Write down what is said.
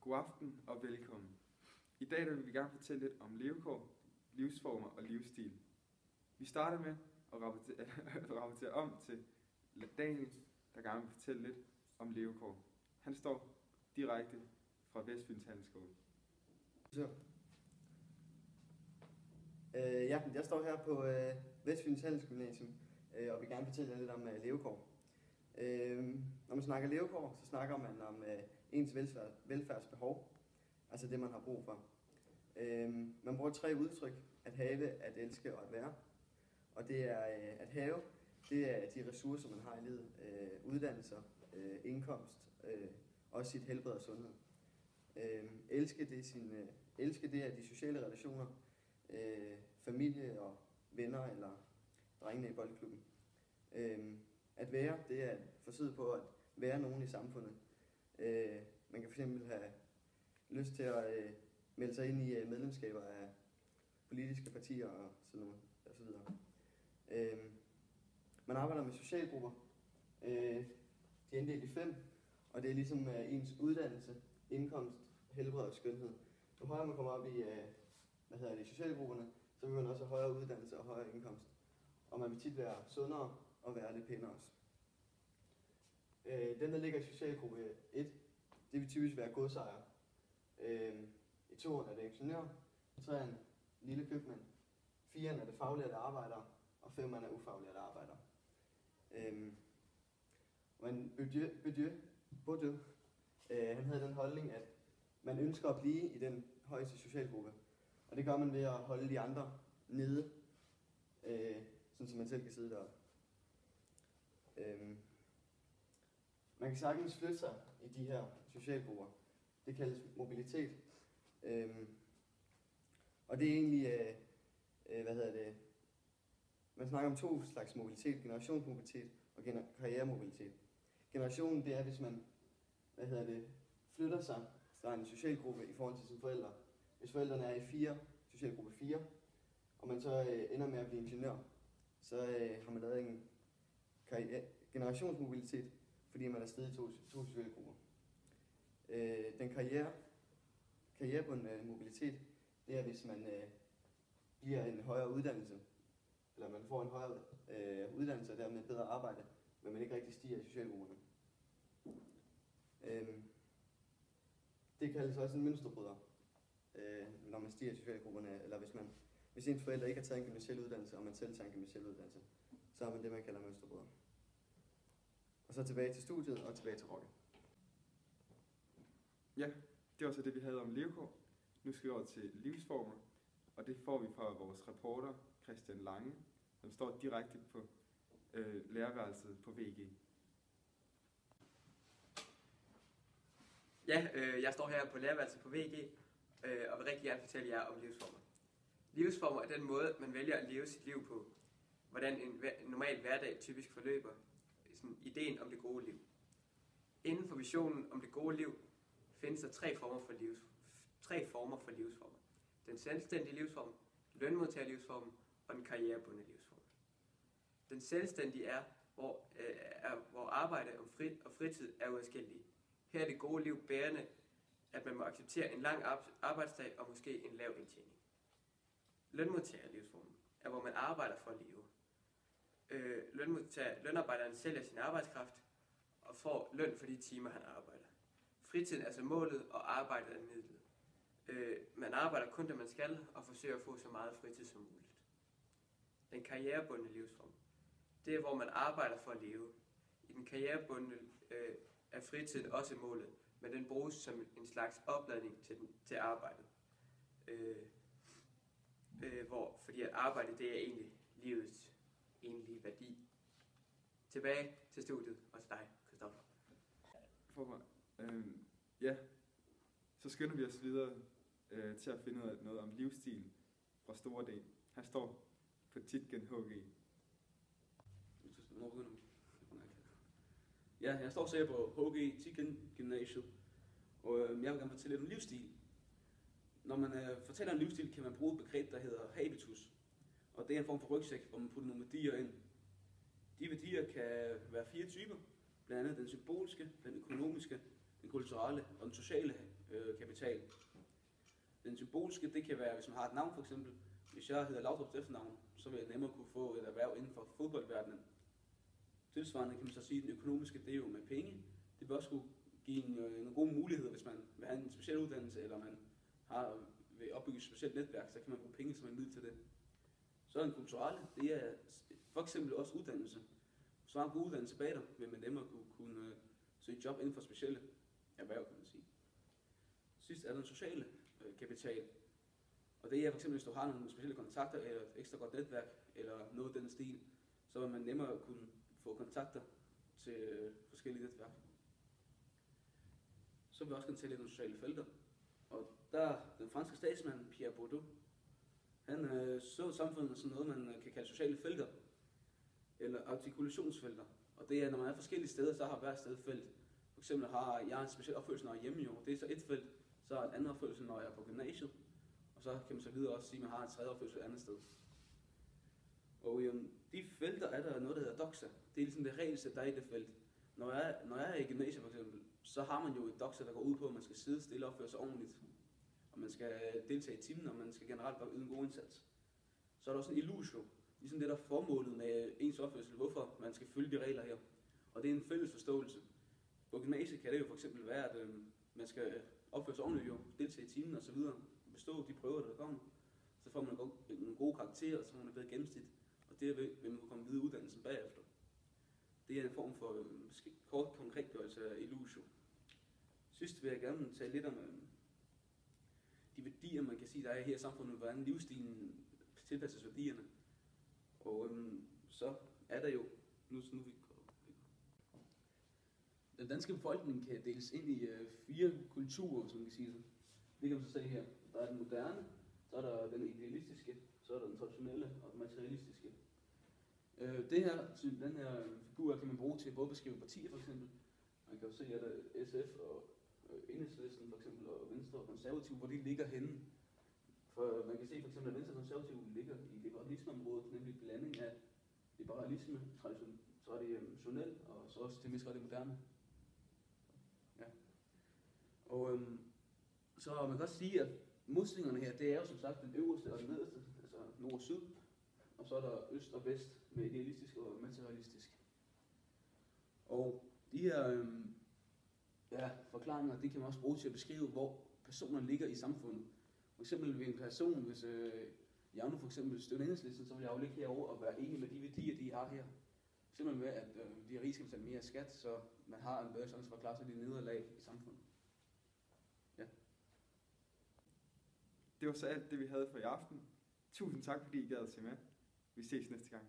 God aften og velkommen. I dag vil vi gerne fortælle lidt om levekår, livsformer og livsstil. Vi starter med at rapportere om til Daniel, der gerne vil fortælle lidt om levekår. Han står direkte fra Vestfyns Handelsskole. Jeg står her på Vestfyns Handelsgymnasium og vil gerne fortælle jer lidt om levekår. Når man snakker levekår, så snakker man om ens velfærdsbehov, altså det man har brug for. Man bruger 3 udtryk: at have, at elske og at være. Og det er at have, det er de ressourcer man har i livet: uddannelser, indkomst, også sit helbred og sundhed. Elske, det er de sociale relationer, familie og venner eller drengene i boldklubben. At være, det er forsøget på at være nogen i samfundet. Man kan fx have lyst til at melde sig ind i medlemskaber af politiske partier og sådan noget, og så videre. Man arbejder med socialgrupper. De er inddelt i 5, og det er ligesom ens uddannelse, indkomst, helbred og skønhed. Jo højere man kommer op i socialgrupperne, så vil man også have højere uddannelse og højere indkomst. Og man vil tit være sundere og være lidt pænere også. Den, der ligger i socialgruppe 1, det vil typisk være godsejer. I 2'eren er det ingeniør, i 3'eren lille købmand, 4'eren er det faglærte arbejdere, og 5'eren er ufaglærte arbejdere. Men Bourdieu, han havde den holdning, at man ønsker at blive i den højeste socialgruppe. Og det gør man ved at holde de andre nede, sådan som man selv kan sidde deroppe. Man kan sagtens flytte sig i de her socialgrupper. Det kaldes mobilitet. Og det er egentlig, man snakker om 2 slags mobilitet: generationsmobilitet og karrieremobilitet. Generationen, det er, hvis man flytter sig fra en socialgruppe i forhold til sine forældre. Hvis forældrene er i socialgruppe 4, og man så ender med at blive ingeniør, så har man lavet en generationsmobilitet, fordi man er stedet i 2 socialgrupper. Den karrierebundne mobilitet, det er, hvis man bliver en højere uddannelse, eller man får en højere uddannelse og dermed et bedre arbejde, men man ikke rigtig stiger i socialgrupperne. Det kaldes også en mønsterbryder, når man stiger i socialgrupperne, eller hvis ens forældre ikke har taget en gymnasial uddannelse, og man selv tager en gymnasial uddannelse, så har man det, man kalder mønsterbryder. Og så tilbage til studiet og tilbage til rocket. Ja, det var så det, vi havde om levekår. Nu skal vi over til livsformer, og det får vi fra vores reporter Christian Lange, som står direkte på lærerværelset på VG. Ja, jeg står her på lærerværelset på VG og vil rigtig gerne fortælle jer om livsformer. Livsformer er den måde, man vælger at leve sit liv på. Hvordan en normal hverdag typisk forløber. Sådan ideen om det gode liv. Inden for visionen om det gode liv findes der 3 former for livsformer. Den selvstændige livsform, lønmodtagerlivsformen og den karrierebundne livsform. Den selvstændige er, hvor arbejde og fritid er uadskillelige. Her er det gode liv bærende, at man må acceptere en lang arbejdsdag og måske en lav indtjening. Lønmodtagerlivsformen er, hvor man arbejder for at leve. Lønarbejderen sælger sin arbejdskraft og får løn for de timer, han arbejder. Fritiden er så målet, og arbejdet er midlet. Man arbejder kun, da man skal, og forsøger at få så meget fritid som muligt. Den karrierebundne livsform, det er, hvor man arbejder for at leve. I den karrierebundne er fritiden også målet, men den bruges som en slags opladning til arbejdet. Fordi at arbejde, det er egentlig livets egentlige værdi. Tilbage til studiet og til dig, Christoffer. Ja, så skynder vi os videre til at finde noget om livsstil fra Store D. Han står på Tietgen HG. Ja, jeg står så på HG Tietgen Gymnasiet, og jeg vil gerne fortælle lidt om livsstil. Når man fortæller om livsstil, kan man bruge et begreb, der hedder habitus. Og det er en form for rygsæk, hvor man putter nogle værdier ind. De værdier kan være 4 typer, blandt andet den symbolske, den økonomiske, den kulturelle og den sociale kapital. Den symbolske, det kan være, hvis man har et navn for eksempel. Hvis jeg hedder Laudrup til efternavn, så vil jeg nemmere kunne få et erhverv inden for fodboldverdenen. Tilsvarende kan man så sige, at den økonomiske, det er jo med penge. Det vil også kunne give nogle gode muligheder, hvis man vil have en speciel uddannelse, eller man vil opbygge et specielt netværk, så kan man bruge penge som en middel til det. Så er den kulturelle, det er for eksempel også uddannelse. Så har man god uddannelse bag dig, vil man nemmere kunne søge job inden for specielle erhverv, kan man sige. Sidst er den sociale kapital. Og det er for eksempel, hvis du har nogle specielle kontakter, eller et ekstra godt netværk, eller noget af den stil, så vil man nemmere kunne få kontakter til forskellige netværk. Så vil jeg også kunne tælle nogle sociale felter. Og der den franske statsmand, Pierre Bourdieu, han så samfundet som noget, man kan kalde sociale felter, eller artikulationsfelter. Og det er, når man er forskellige steder, så har hver sted felt. For eksempel har jeg en speciel opførsel, når jeg er hjemme, jo. Det er så et felt. Så er et andet opførsel, når jeg er på gymnasiet. Og så kan man så videre også sige, at man har en tredje opførsel et andet sted. Og de felter er der noget, der hedder doxa. Det er ligesom det regelsæt, der er i det felt. Når jeg er i gymnasiet for eksempel, så har man jo et doxa, der går ud på, at man skal sidde stille og opføre sig ordentligt. Og man skal deltage i timen, og man skal generelt bare yde en god indsats. Så er der også en illusio. Ligesom det, der er formålet med ens opførsel, hvorfor man skal følge de regler her. Og det er en fælles forståelse. På gymnasiet kan det jo for eksempel være, at man skal opføre sig ordentligt, jo, deltage i timen og så videre, bestå de prøver, der kommer. Så får man nogle gode karakterer, og så får man et bedre gennemsnit. Og det vil man kunne komme videre uddannelsen bagefter. Det er en form for kort konkretgørelse af illusio. Sidst vil jeg gerne tale lidt om de værdier, man kan sige, der er her i samfundet, hvordan livsstilen tilpasses værdierne. Og så er der jo, den danske befolkning kan deles ind i 4 kulturer, som man kan sige det. Det kan man så se her. Der er den moderne, så er der den idealistiske, så er der den traditionelle og den materialistiske. Den her figur kan man bruge til både at beskrive partier for eksempel. Man kan jo se, at SF og Enhedslisten for eksempel, og Venstre og Konservative, hvor de ligger henne. For man kan se for eksempel, at Venstre og Konservative ligger i liberalismeområdet, nemlig blanding af liberalisme, traditionel og så også til mest det moderne. Ja. Og så man kan også sige, at modstilingerne her, det er jo som sagt den øverste og den nederste, altså nord og syd. Og så er der øst og vest med idealistisk og materialistisk. Og de her forklaringer, det kan man også bruge til at beskrive, hvor personer ligger i samfundet. For eksempel ved en person, hvis jeg nu for eksempel støtter Enhedslisten, så vil jeg jo ligge herovre og være enig med de værdier, de har her. Simpelthen med, at de rige skal betale mere skat, så man har en bedre chance for at klare sig de nederlag i samfundet. Ja. Det var så alt det, vi havde for i aften. Tusind tak, fordi I gad at se med. Vi ses næste gang.